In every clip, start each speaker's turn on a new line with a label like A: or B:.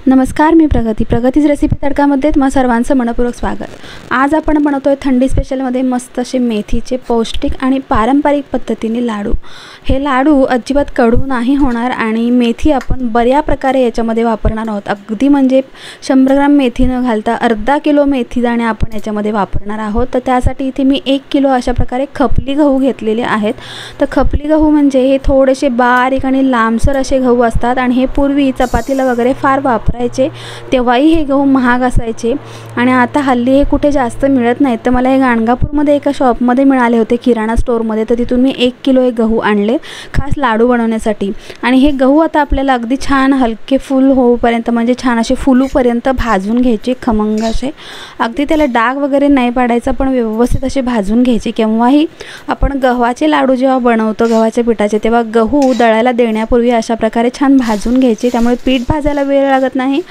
A: नमस्कार, मी प्रगतीच रेसिपी तडकामध्ये तुम्हा सर्वांचं मनपूर्वक स्वागत। आज आपण बनवतोय थंडी स्पेशलमध्ये मस्त असे मेथीचे पौष्टिक आणि पारंपरिक पद्धतीने लाडू। हे लाडू अजिबात कडू नाही होणार आणि मेथी आपण बऱ्या प्रकारे याच्यामध्ये वापरणार आहोत। अगदी म्हणजे 100 ग्रॅम मेथी न घालता अर्धा किलो मेथी दाणे आपण याच्यामध्ये वापरणार आहोत। तर त्यासाठी इथे मी 1 किलो अशा प्रकारे खपली गहू घेतलेले आहेत। तर खपली गहू म्हणजे हे थोडेसे बारीक आणि लांबसर असे गहू असतात आणि हे पूर्वी चपातीला वगैरे फार वापरायचे, तेव्हाही हे गहू महाग असायचे आणि आता हल्ली हे कुठे जास्त मिळत नाहीत। तर मला हे गाणगापूरमध्ये एका शॉपमध्ये मिळाले होते, किराणा स्टोअरमध्ये। तर तिथून मी 1 किलो हे गहू आणले खास लाडू बनवण्यासाठी। आणि हे गहू आता आपल्याला अगदी छान हलके फुल होऊपर्यंत म्हणजे छान असे फुलूपर्यंत भाजून घ्यायचे, खमंग असे। अगदी त्याला डाग वगैरे नाही पाडायचा, पण व्यवस्थित असे भाजून घ्यायचे। केव्हाही आपण गव्हाचे लाडू जेव्हा बनवतो गव्हाच्या पिठाचे, तेव्हा गहू दळायला देण्यापूर्वी अशा प्रकारे छान भाजून घ्यायचे। त्यामुळे पीठ भाजायला वेळ लागत नाही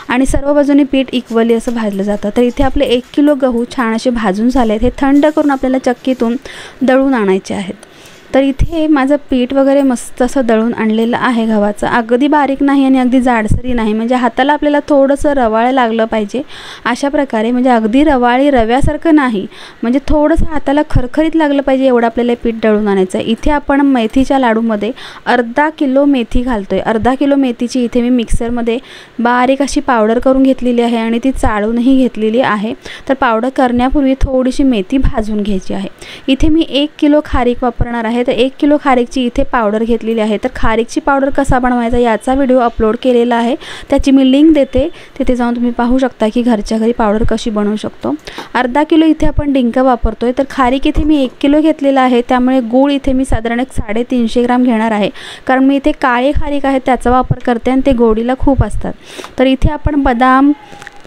A: आणि सर्व बाजूने पीठ इक्वली असं भाजलं जातं। तर इथे आपले 1 किलो गहू छान असे भाजून झालेत। हे थंड करून आपल्याला चक्कीतून दळून आणायचे आहेत। तर इथे माझं पीठ वगैरे मस्त असं दळून आणलेलं आहे गव्हाचं। अगदी बारीक नाही आणि अगदी जाडसरी नाही, म्हणजे हाताला आपल्याला थोडंसं रवाळ लागलं पाहिजे अशा प्रकारे। म्हणजे अगदी रव्यासारखं नाही, म्हणजे थोडंसं हाताला खरखरीत लागलं पाहिजे एवढं आपल्याला पीठ दळून आणायचं आहे। इथे आपण मेथीच्या लाडूमध्ये अर्धा किलो मेथी घालतोय। अर्धा किलो मेथीची इथे मी मिक्सरमध्ये बारीक अशी पावडर करून घेतलेली आहे आणि ती चाळूनही घेतलेली आहे। तर पावडर करण्यापूर्वी थोडीशी मेथी भाजून घ्यायची आहे। इथे मी 1 किलो खारीक वापरणार आहे। तर 1 किलो खारीकची इथे पावडर घेतलेली आहे। तर खारीकची पावडर कसा बनवायचा याचा व्हिडिओ अपलोड केलेला आहे, त्याची मी लिंक देते, तिथे जाऊन तुम्ही पाहू शकता की घरच्या घरी पावडर कशी बनवू शकतो। अर्धा किलो इथे आपण डिंक वापरतोय। तर खारीक इथे मी 1 किलो घेतलेला आहे, त्यामुळे गूळ इथे मी साधारण 350 ग्राम घेणार आहे, कारण मी इथे काळे खारीक आहे त्याचा वापर करते आणि ते गोडीला खूप असतात। तर इथे आपण बदाम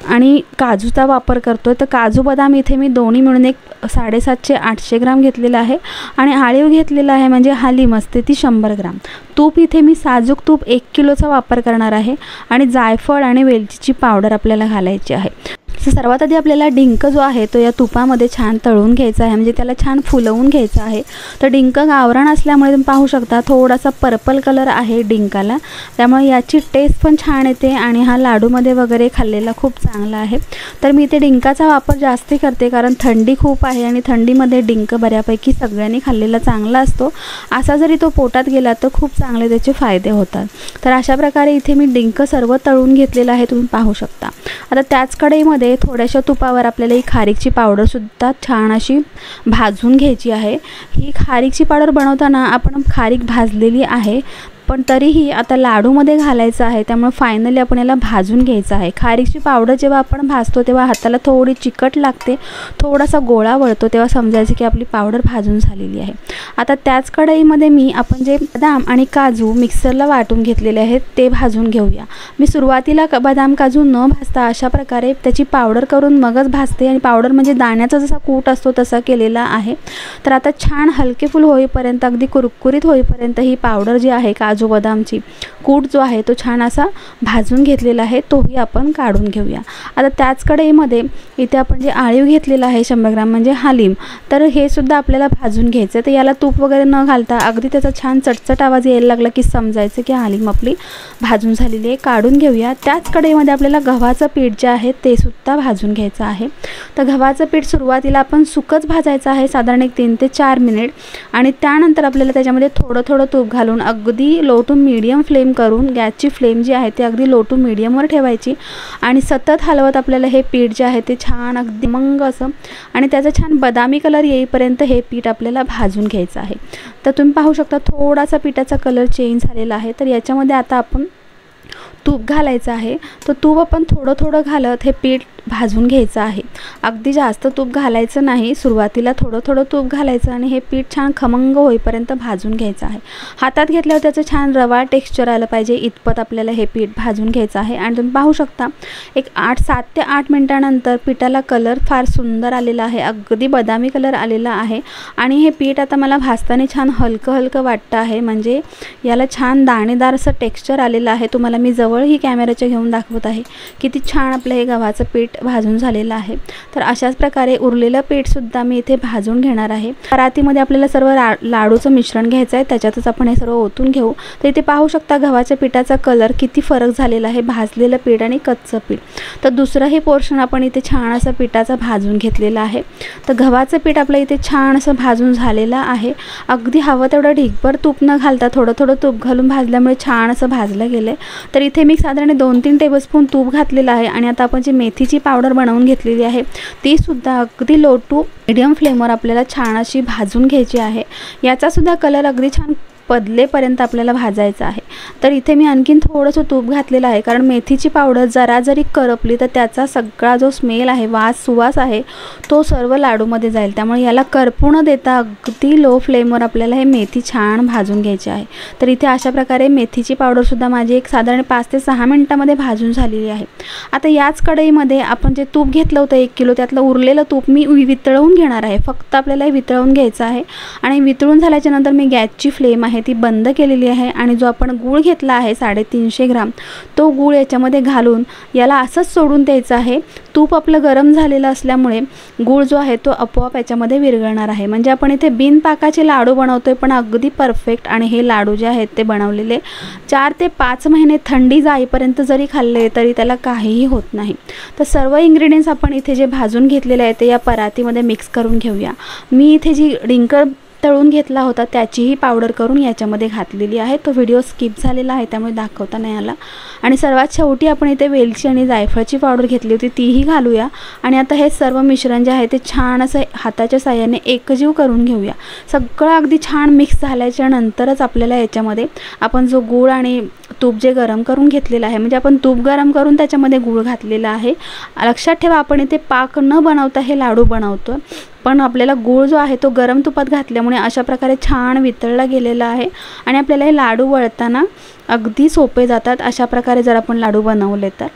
A: आणि काजूचा वापर करतोय। तर काजू बदाम इथे मी दोन्ही मिळून 750-800 ग्राम घेतलेला आहे आणि आळीव घेतलेला आहे, म्हणजे हालीम असते ती 100 ग्राम। तूप इथे मी साजूक तूप 1 किलोचा वापर करणार आहे आणि जायफळ आणि वेलचीची पावडर आपल्याला घालायची आहे। सर्वात आधी आपल्याला डिंक जो आहे तो या तुपामध्ये छान तळून घ्यायचा आहे, म्हणजे त्याला छान फुलवून घ्यायचं आहे। तर डिंक गावरान असल्यामुळे तुम्ही पाहू शकता थोडासा पर्पल कलर आहे डिंकाला, त्यामुळे याची टेस्ट पण छान येते आणि हा लाडूमध्ये वगैरे खाल्लेला खूप चांगला आहे। तर मी इथे डिंकाचा वापर जास्त करते, कारण थंडी खूप आहे आणि थंडीमध्ये डिंक बऱ्यापैकी सगळ्यांनी खाल्लेला चांगला असतो। असा जरी तो पोटात गेला तर खूप चांगले त्याचे फायदे होतात। तर अशा प्रकारे इथे मी डिंक सर्व तळून घेतलेला आहे, तुम्ही पाहू शकता। आता त्याच कढईमध्ये थोड्याशा तुपावर आपल्याला ही खारीकची पावडर सुद्धा छान अशी भाजून घ्यायची आहे। ही खारीकची पावडर बनवताना आपण खारीक भाजलेली आहे, पण तरीही आता लाडूमध्ये घालायचं आहे, त्यामुळे फायनली आपण याला भाजून घ्यायचं आहे। खारीकची पावडर जेव्हा आपण भाजतो तेव्हा हाताला थोडी चिकट लागते, थोडासा गोळा वळतो, तेव्हा समजायचं की आपली पावडर भाजून झालेली आहे। आता त्याच कढईमध्ये मी आपण जे बदाम आणि काजू मिक्सरला वाटून घेतलेले आहेत ते भाजून घेऊया। मी सुरुवातीला बदाम काजू न भाजता अशा प्रकारे त्याची पावडर करून मगच भाजते आणि पावडर म्हणजे दाण्याचा जसा कूट असतो तसा केलेला आहे। तर आता छान हलके फुल होईपर्यंत, अगदी कुरकुरीत होईपर्यंत ही पावडर जी आहे काजू बदामची कूट जो आहे तो छान असा भाजून घेतलेला आहे, तोही आपण काढून घेऊया। आता त्याच कढईमध्ये इथे आपण जे आळीव घेतलेला आहे 100 ग्राम म्हणजे हालीम, तर हे सुद्धा आपल्याला भाजून घ्यायचं। तर याला तूप वगैरे न घालता अगदी त्याचा छान चटचट आवाज यायला लागला की समजायचं की हालीम आपली भाजून झालेली आहे, काढून घेऊया। त्याच कढईमध्ये आपल्याला गव्हाचं पीठ जे आहे ते सुद्धा भाजून घ्यायचं आहे। तर गव्हाचं पीठ सुरुवातीला आपण सुकच भाजायचं आहे, साधारण 3 ते 4 मिनिट, आणि त्यानंतर आपल्याला त्याच्यामध्ये थोडं तूप घालून अगदी लो टू मीडियम फ्लेम करून गॅसची फ्लेम जी आहे ती अगदी लो टू मीडियमवर ठेवायची आणि सतत हलवत आपल्याला हे पीठ जे आहे ते छान अगदी मंग असं आणि त्याचा छान बदामी कलर येईपर्यंत हे पीठ आपल्याला भाजून घ्यायचं आहे। तर तुम्ही पाहू शकता थोडासा पिठाचा कलर चेंज झालेला आहे। तर याच्यामध्ये आता आपण तूप घालायचं आहे। तर तूप आपण थोडं घालत हे पीठ भाजून घ्यायचं आहे। अगदी जास्त तूप घालायचं नाही, सुरुवातीला थोडं तूप घालायचं आणि हे पीठ छान खमंग होईपर्यंत भाजून घ्यायचं आहे। हातात घेतल्यावर त्याचं छान रवाळ टेक्स्चर आलं पाहिजे इतपत आपल्याला हे पीठ भाजून घ्यायचं आहे। आणि तुम्ही पाहू शकता 7 ते 8 मिनिटानंतर पिठाला कलर फार सुंदर आलेला आहे, अगदी बदामी कलर आलेला आहे आणि हे पीठ आता मला भाजताना छान हलकं वाटतं आहे, म्हणजे याला छान दाणेदार असं टेक्स्चर आलेलं आहे। तुम्हाला मी जवळही कॅमेऱ्याच्या घेऊन दाखवत आहे. किती छान आपलं हे गव्हाचं पीठ भाजून झालेलं आहे. तर अशाच प्रकारे उरलेलं पीठसुद्धा मी इथे भाजून घेणार आहे. परातीमध्ये आपल्याला सर्व लाडूचं मिश्रण घ्यायचं आहे, त्याच्यातच आपण हे सर्व ओतून घेऊ. तर इथे पाहू शकता गव्हाच्या पिठाचा कलर किती फरक झालेला आहे, भाजलेलं पीठ आणि कच्चं पीठ. तर दुसरंही पोर्शन आपण इथे छान असं पिठाचा भाजून घेतलेला आहे. तर गव्हाचं पीठ आपलं इथे छान असं भाजून झालेलं आहे. अगदी हवं तेवढं ढीगभर तूप न घालता थोडं थोडं तूप घालून भाजल्यामुळे छान असं भाजलं गेलं आहे. तर इथे मी साधारण 2-3 टेबलस्पून तूप घातलेलं आहे. आणि आता आपण जी मेथीची पावडर बनवून घेतलेली आहे ती सुद्धा अगदी लो टू मीडियम फ्लेमवर आपल्याला छान अशी भाजून घ्यायची आहे. याचा सुद्धा कलर अगदी छान बदलेपर्यंत आपल्याला भाजायचं आहे. तर इथे मी आणखीन थोडंसं तूप घातलेलं आहे, कारण मेथीची पावडर जरा जरी करपली तर त्याचा सगळा जो स्मेल आहे, सुवास आहे, तो सर्व लाडूमध्ये जाईल. त्यामुळे याला करपू न देता अगदी लो फ्लेमवर आपल्याला हे मेथी छान भाजून घ्यायची आहे. तर इथे अशा प्रकारे मेथीची पावडरसुद्धा माझी एक साधारण 5 ते 6 मिनिटामध्ये भाजून झालेली आहे. आता याच कढईमध्ये आपण जे तूप घेतलं होतं 1 किलो, त्यातलं उरलेलं तूप मी वितळवून घेणार आहे. फक्त आपल्याला हे वितळवून घ्यायचं आहे. आणि वितळून झाल्याच्या नंतर मी गॅसची फ्लेम आहे ती बंद केलेली आहे. आणि जो आपण गूळ घेतला आहे 350 ग्राम, तो गूळ याच्यामध्ये घालून याला असंच सोडून द्यायचं आहे. तूप आपलं गरम झालेलं असल्यामुळे गूळ जो आहे तो आपोआप याच्यामध्ये विरघळणार आहे. म्हणजे आपण इथे बिनपाकाचे लाडू बनवतोय, पण अगदी परफेक्ट. आणि हे लाडू जे आहेत ते बनवलेले 4 ते 5 महिने थंडी जाईपर्यंत जरी खाल्ले तरी त्याला काहीही होत नाही. तर सर्व इन्ग्रेडियंट्स आपण इथे जे भाजून घेतलेले आहेत ते या परातीमध्ये मिक्स करून घेऊया. मी इथे जी डिंक तळून घेतला होता त्याचीही पावडर करून याच्यामध्ये घातलेली आहे. तो व्हिडिओ स्किप झालेला आहे त्यामुळे दाखवता नाही आला. आणि सर्वात शेवटी आपण इथे वेलची आणि जायफळची पावडर घेतली होती तीही घालूया. आणि आता हे सर्व मिश्रण जे आहे ते छान असं हाताच्या साहाय्याने एकजीव करून घेऊया. सगळं अगदी छान मिक्स झाल्याच्या नंतरच आपल्याला याच्यामध्ये आपण जो गूळ आणि तूप जे गरम करून घेतलेलं आहे, म्हणजे आपण तूप गरम करून त्याच्यामध्ये गूळ घातलेला आहे. लक्षात ठेवा आपण इथे पाक न बनवता हे लाडू बनवतो, पण आपल्याला गूळ जो आहे तो गरम तुपात घातल्यामुळे अशा प्रकारे छान वितळला गेलेला आहे. आणि आपल्याला हे लाडू वळताना अगदी सोपे जातात अशा प्रकारे जर आपण लाडू बनवले तर.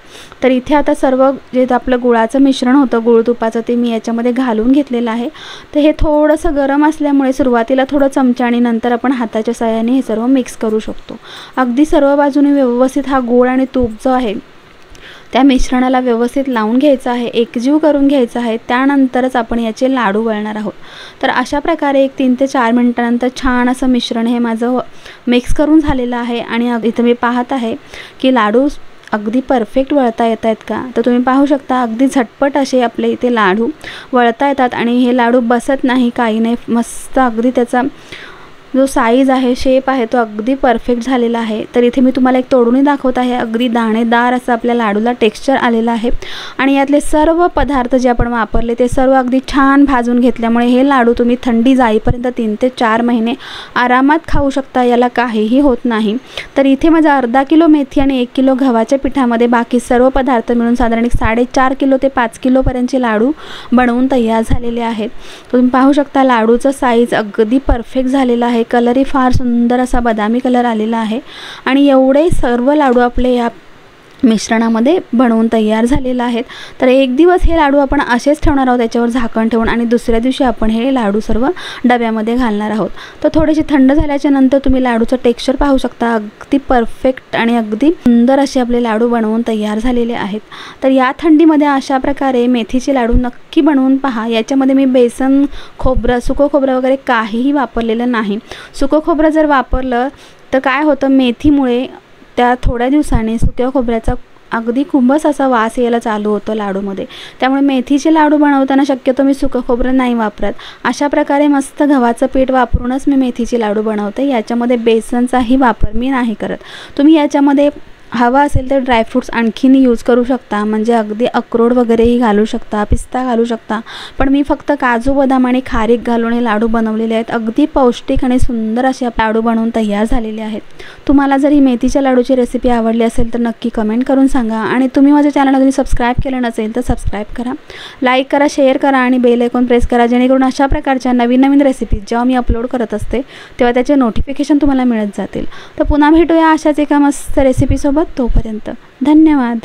A: इथे आता सर्व जे आपलं गुळाचं मिश्रण होतं गूळ तुपाचं ते मी याच्यामध्ये घालून घेतलेलं आहे. तर हे थोडंसं गरम असल्यामुळे सुरुवातीला थोडं चमचा आणि नंतर आपण हाताच्या साहाय्याने हे सर्व मिक्स करू शकतो. अगदी सर्व बाजूने व्यवस्थित हा गूळ आणि तूप जो आहे त्या मिश्रणाला व्यवस्थित लावून घ्यायचं आहे, एकजीव करून घ्यायचं आहे. त्यानंतरच आपण याचे लाडू वळणार आहोत. तर अशा प्रकारे 3 ते 4 मिनिटानंतर छान असं मिश्रण हे माझं मिक्स करून झालेलं आहे. आणि इथं मी पाहत आहे की लाडू अगदी परफेक्ट वळता येत आहेत का. तर तुम्ही पाहू शकता अगदी झटपट असे आपले इथे लाडू वळता येतात. आणि हे लाडू बसत नाही, काही नाही, मस्त अगदी त्याचा जो साईज आहे, शेप आहे, तो अगदी परफेक्ट झालेला आहे. तर इथे मी तुम्हाला एक तोडूनही दाखवत आहे. अगदी दाणेदार असं आपल्या लाडूला टेक्स्चर आलेलं आहे. आणि यातले सर्व पदार्थ जे आपण वापरले ते सर्व अगदी छान भाजून घेतल्यामुळे हे लाडू तुम्ही थंडी जाईपर्यंत 3 ते 4 महिने आरामात खाऊ शकता, याला काहीही होत नाही. तर इथे माझा अर्धा किलो मेथी आणि 1 किलो गव्हाच्या पिठामध्ये बाकी सर्व पदार्थ मिळून साधारण 4.5 किलो ते 5 किलोपर्यंतचे लाडू बनवून तयार झालेले आहेत. तुम्ही पाहू शकता लाडूचं साईज अगदी परफेक्ट झालेला आहे. कलरही फार सुंदर असा बदामी कलर आलेला आहे. आणि एवढे सर्व लाडू आपले या मिश्रणामध्ये बनवून तयार झालेलं आहेत. तर एक दिवस हे लाडू आपण असेच ठेवणार आहोत त्याच्यावर झाकण ठेवून, आणि दुसऱ्या दिवशी आपण हे लाडू सर्व डब्यामध्ये घालणार आहोत. तर थोडेसे थंड झाल्याच्या नंतर तुम्ही लाडूचं टेक्स्चर पाहू शकता. अगदी परफेक्ट आणि अगदी सुंदर असे आपले लाडू बनवून तयार झालेले आहेत. तर या थंडीमध्ये अशा प्रकारे मेथीचे लाडू नक्की बनवून पहा. याच्यामध्ये मी बेसन, खोबरं, सुकं खोबरं वगैरे काहीही वापरलेलं नाही. सुकं खोबरं जर वापरलं तर काय होतं, मेथीमुळे त्या थोड्या दिवसांनी सुक्या खोबऱ्याचा अगदी खूपच असा वास यायला चालू होतो लाडूमध्ये. त्यामुळे मेथीचे लाडू बनवताना शक्यतो मी सुकं खोबरं नाही वापरत. अशा प्रकारे मस्त गव्हाचं पीठ वापरूनच मी मेथीचे लाडू बनवते. याच्यामध्ये बेसनचाही वापर मी नाही करत. तुम्ही याच्यामध्ये हवा असेल तर ड्रायफ्रूट्स आणखीन यूज करू शकता, म्हणजे अगदी अक्रोड वगैरेही घालू शकता, पिस्ता घालू शकता. पण मी फक्त काजू, बदाम आणि खारीक घालून हे लाडू बनवलेले आहेत. अगदी पौष्टिक आणि सुंदर असे लाडू बनवून तयार झालेले आहेत. तुम्हाला जर ही मेथीच्या लाडूची रेसिपी आवडली असेल तर नक्की कमेंट करून सांगा. आणि तुम्ही माझ्या चॅनलला जरी सबस्क्राईब केलं नसेल तर सबस्क्राईब करा, लाईक करा, शेअर करा आणि बेल आयकॉन प्रेस करा, जेणेकरून अशा प्रकारच्या नवीन नवीन रेसिपीज जेव्हा मी अपलोड करत असते तेव्हा त्याचे नोटिफिकेशन तुम्हाला मिळत जातील. तर पुन्हा भेटूया अशाच एका मस्त रेसिपीसोबत. तोपर्यंत धन्यवाद.